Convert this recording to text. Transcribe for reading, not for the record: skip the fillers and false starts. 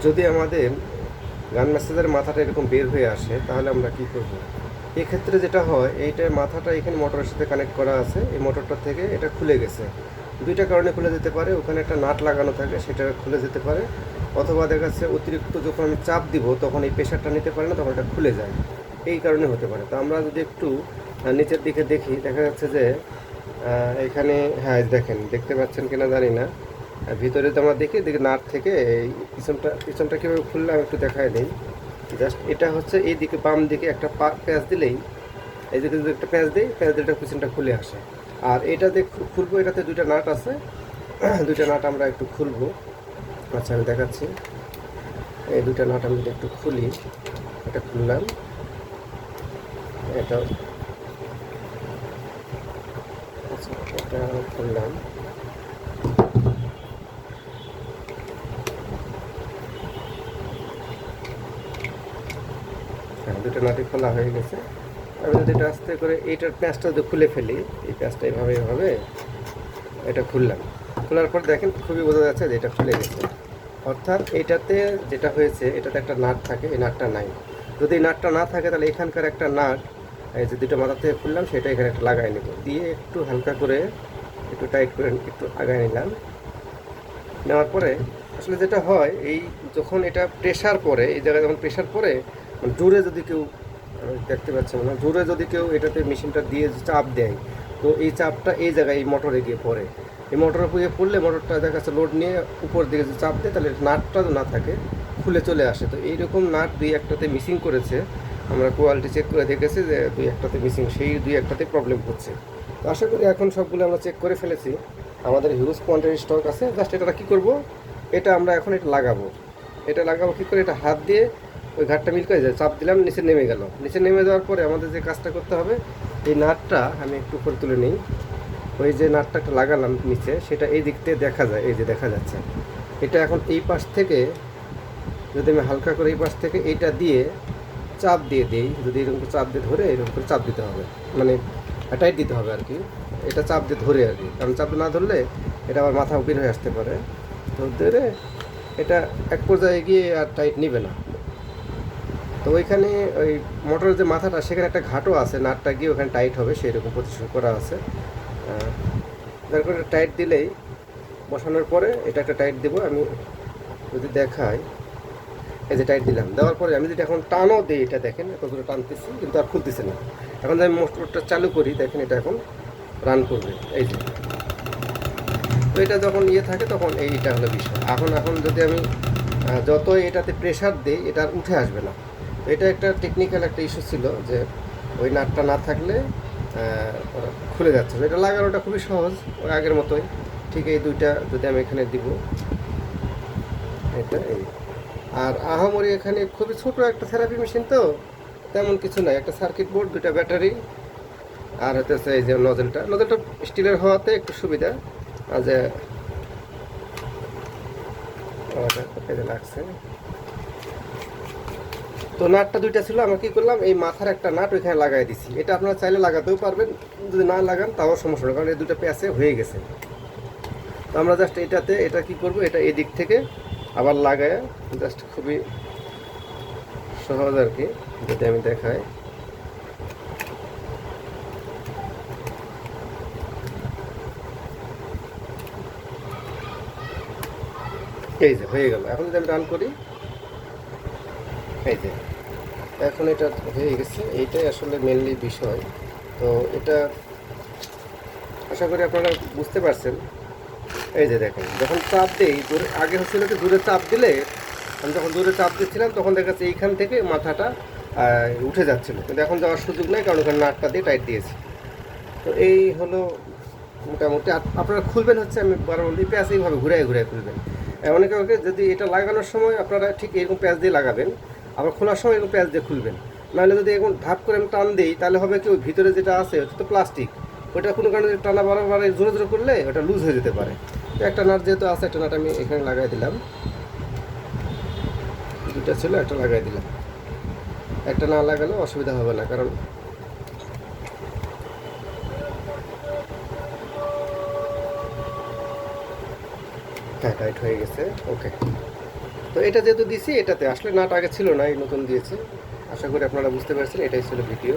যদি আমাদের গান মেসেজের মাথাটা এরকম বের হয়ে আসে তাহলে আমরা কি করব? এক্ষেত্রে যেটা হয়, এইটার মাথাটা এখানে মোটরের সাথে কানেক্ট করা আছে, এই মোটরটা থেকে এটা খুলে গেছে। দুইটা কারণে খুলে যেতে পারে, ওখানে একটা নাট লাগানো থাকে সেটা খুলে যেতে পারে, অথবা দেখা যাচ্ছে অতিরিক্ত যখন আমি চাপ দিব তখন এই প্রেশারটা নিতে পারে না, তখন এটা খুলে যায়। এই কারণে হতে পারে। তো আমরা যদি একটু নিচের দিকে দেখি, দেখা যাচ্ছে যে এখানে, হ্যাঁ দেখেন, দেখতে পাচ্ছেন কিনা জানি না, ভিতরে তো আমরা দেখি দেখি নাট থেকে এই পিছনটা কীভাবে খুললে আমি একটু দেখাই দিই। জাস্ট এটা হচ্ছে এই দিকে বাম দিকে একটা প্যাঁচ দিলেই, এই দিকে যদি একটা প্যাঁচ দিই, প্যাঁচ দিলে পিছনটা খুলে আসে। আর এটা দিয়ে খুলবো, এটাতে দুইটা নাট আছে, দুইটা নাট আমরা একটু খুলবো। আচ্ছা আমি দেখাচ্ছি, এই দুইটা নাট আমি একটু খুলি। এটা খুললাম, এটা, আচ্ছা এটা খুললাম। হ্যাঁ, দুটো নাটই খোলা হয়ে গেছে। আমি যদি এটা আস্তে করে এইটার প্যাঁচটা যদি খুলে ফেলি, এই প্যাঁচটা এভাবে এটা খুললাম। খোলার পর দেখেন খুবই বোঝা যাচ্ছে যে এটা খুলে গেছে। অর্থাৎ এটাতে যেটা হয়েছে, এটাতে একটা নাট থাকে, এই নাটটা নাই। যদি এই নাটটা না থাকে তাহলে এখানকার একটা নাট, এই যে দুটো মাথা থেকে খুললাম সেটা এখানে একটা লাগাই নেব, দিয়ে একটু হালকা করে একটু টাইট করে একটু আগায় নিলাম। নেওয়ার পরে আসলে যেটা হয়, এই যখন এটা প্রেশার পড়ে, এই জায়গায় যখন প্রেশার পড়ে, মানে জোরে যদি কেউ, দেখতে পাচ্ছেন না, জোরে যদি কেউ এটাতে মেশিনটা দিয়ে চাপ দেয়, তো এই চাপটা এই জায়গায় এই মোটরে গিয়ে পড়ে। এই মোটরে গিয়ে পড়লে মোটরটা দেখা যাচ্ছে লোড নিয়ে উপর দিকে যদি চাপ দেয় তাহলে নাটটা না থাকে, খুলে চলে আসে। তো এইরকম নাট দুই একটাতে মিসিং করেছে, আমরা কোয়ালিটি চেক করে দেখেছি যে দুই একটাতে মিসিং, সেই দুই একটাতে প্রবলেম হচ্ছে। তো আশা করি এখন সবগুলো আমরা চেক করে ফেলেছি, আমাদের হিউজ কোয়ান্টিটি স্টক আছে। জাস্ট এটা কী করব, এটা আমরা এখন এটা লাগাবো। এটা লাগাবো কী করে, এটা হাত দিয়ে ওই ঘাটটা মিল করে যায়, চাপ দিলাম, নিচে নেমে গেল। নিচে নেমে যাওয়ার পরে আমাদের যে কাজটা করতে হবে, এই নাটটা আমি একটু করে তুলে নিই। ওই যে নাটটা একটা লাগালাম নিচে, সেটা এই দিক থেকে দেখা যায়, এই যে দেখা যাচ্ছে। এটা এখন এই পাশ থেকে যদি আমি হালকা করে এই পাশ থেকে এইটা দিয়ে চাপ দিয়ে দিই, যদি এরকম চাপ দিয়ে ধরে এরকম করে চাপ দিতে হবে, মানে টাইট দিতে হবে আর কি। এটা চাপ দিয়ে ধরে আর কি, কারণ চাপ না ধরলে এটা আবার মাথা বের হয়ে আসতে পারে। তো ধরে এটা এক পর্যায়ে গিয়ে আর টাইট নিবে না। তো ওইখানে ওই মোটরের যে মাথাটা, সেখানে একটা ঘাটও আছে, নাটটা গিয়ে ওখানে টাইট হবে সেই রকম প্রতিষ্ঠা করা আছে। যার করে টাইট দিলেই, বসানোর পরে এটা একটা টাইট দেবো। আমি যদি দেখাই, এই যে টাইট দিলাম, দেওয়ার পরে আমি যদি এখন টানও দিই, এটা দেখেন এত দূরে টানতেছি কিন্তু আর খুলতেছে না। এখন যদি আমি মোটরটা চালু করি, দেখেন এটা এখন রান করবে, এই যে। তো এটা যখন ইয়ে থাকে তখন এইটা হলো বিষয়। এখন এখন যদি আমি যতই এটাতে প্রেশার দিই, এটা আর উঠে আসবে না। তো এটা একটা টেকনিক্যাল একটা ইস্যু ছিল, যে ওই নাটটা না থাকলে খুলে যাচ্ছে। এটা লাগানোটা খুবই সহজ, ওই আগের মতোই। ঠিক এই দুইটা যদি আমি এখানে দিব, এটা এই। আর আহামরি এখানে খুবই ছোট একটা থেরাপি মেশিন, তো তেমন কিছু নাই, একটা সার্কিট বোর্ড, দুইটা ব্যাটারি, আর হচ্ছে এই যে নজলটা স্টিলের হওয়াতে একটু সুবিধা। আর যে লাগছে, তো নাটটা দুইটা ছিল, আমরা কী করলাম, এই মাথার একটা নাট ওইখানে লাগাই দিছি। এটা আপনারা চাইলে লাগাতেও পারবেন, যদি না লাগান তাও সমস্যা নেই, কারণ এই দুটো প্যাচে হয়ে গেছে। তো আমরা জাস্ট এটাতে এটা কি করব, এটা এদিক থেকে আবার লাগায়, জাস্ট খুবই সহজ আর কি, যদি আমি দেখাই। এই যে হয়ে গেল। এখন যদি আমি রান করি, এই যে এখন এটা হয়ে গেছে। এইটাই আসলে মেনলি বিষয়। তো এটা আশা করি আপনারা বুঝতে পারছেন। এই যে দেখেন, যখন চাপ দিই দূরে, আগে হচ্ছিল কি দূরে চাপ দিলে, আমি যখন দূরে চাপ দিচ্ছিলাম তখন দেখা যাচ্ছে এইখান থেকে মাথাটা উঠে যাচ্ছিলো, কিন্তু এখন যাওয়ার সুযোগ নেই, কারণ ওখানে নাটটা দিয়ে টাইট দিয়েছি। তো এই হলো মোটামুটি। আপনারা খুলবেন হচ্ছে, আমি বারবার বলি, প্যাঁচ এইভাবে ঘুরায় খুলবেন। অনেকে অনেকে যদি এটা লাগানোর সময় আপনারা ঠিক এরকম প্যাঁচ দিয়ে লাগাবেন, আবার খোলার সময় এরকম প্যাঁচ দিয়ে খুলবেন। নাহলে যদি এরকম ধাপ করে আমি টান দিই, তাহলে হবে কি, ওই ভিতরে যেটা আছে ওটা তো প্লাস্টিক, ওটা কোনো কারণে টানা বারবার জোরে জোরে করলে ওটা লুজ হয়ে যেতে পারে। তো একটা নাট যেহেতু আছে, একটা নাট আমি এখানে লাগাই দিলাম, দুটা ছিল, একটা লাগাই দিলাম। একটা না লাগালেও অসুবিধা হবে না, কারণ হ্যাঁ টাইট হয়ে গেছে। ওকে, তো এটা যেহেতু দিছি, এটাতে আসলে নাট আগে ছিল না, এই নতুন দিয়েছে। আশা করি আপনারা বুঝতে পারছেন। এটাই ছিল ভিডিও।